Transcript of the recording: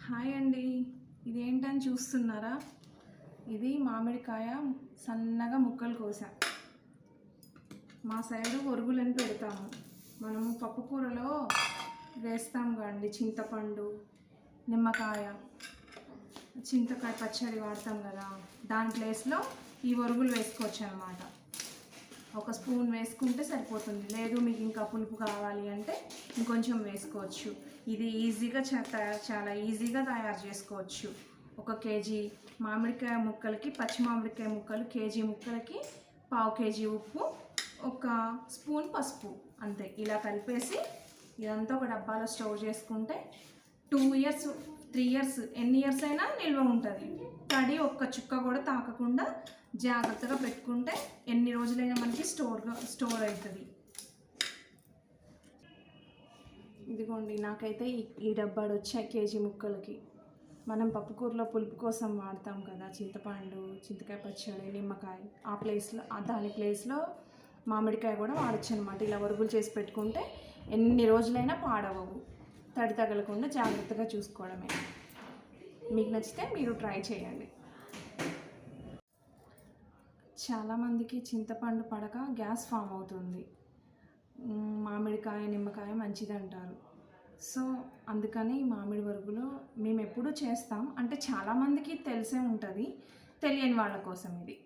Hi అండి. ఇదేంటని చూస్తున్నారా? ఇది మామిడికాయ సన్నగా ముక్కలు కోసా. మా సైడు ఒరుగులని పెడతాము. మనము పప్పుకూరలో వేస్తాం కండి, చింతపండు, నిమ్మకాయ, చింతకాయ పచ్చడి వాడతాం కదా, దాని ప్లేస్లో ఈ ఒరుగులు వేసుకోవచ్చు అన్నమాట. ఒక స్పూన్ వేసుకుంటే సరిపోతుంది. లేదు మీకు ఇంకా పులుపు కావాలి అంటే ఇంకొంచెం వేసుకోవచ్చు. ఇది ఈజీగా చాలా ఈజీగా తయారు చేసుకోవచ్చు. 1 కేజీ మామిడికాయ ముక్కలకి, పచ్చి మామిడికాయ ముక్కలు కేజీ ముక్కలకి 1/2 కేజీ ఉప్పు, 1 స్పూన్ పసుపు, అంతే. ఇలా కలిపేసి ఇదంతా ఒక డబ్బాలో స్టోర్ చేసుకుంటే 2 ఇయర్స్ 3 ఇయర్స్ ఎన్ని ఇయర్స్ అయినా నిల్వ ఉంటుంది. తడి ఒక్క చుక్క కూడా తాకకుండా జాగ్రత్తగా పెట్టుకుంటే ఎన్ని రోజులైనా మనకి స్టోర్ అవుతుంది. ఇదిగోండి, నాకైతే ఈ డబ్బాడు వచ్చాయి కేజీ ముక్కలకి. మనం పప్పుకూరలో పులుపు కోసం వాడతాం కదా, చింతపండు, చింతకాయ పచ్చడి, నిమ్మకాయ, దాని ప్లేస్లో మామిడికాయ కూడా వాడచ్చు అనమాట. ఇలా ఒరుగులు చేసి పెట్టుకుంటే ఎన్ని రోజులైనా పాడవవు. తడి తగలకుండా జాగ్రత్తగా చూసుకోవడమే. మీకు నచ్చితే మీరు ట్రై చేయండి. చాలామందికి చింతపండు పడక గ్యాస్ ఫామ్ అవుతుంది. మామిడికాయ, నిమ్మకాయ మంచిది అంటారు. సో అందుకని మామిడి వరుగులు మేము ఎప్పుడూ చేస్తాం. అంటే చాలామందికి తెలిసే ఉంటుంది, తెలియని వాళ్ళ కోసం ఇది.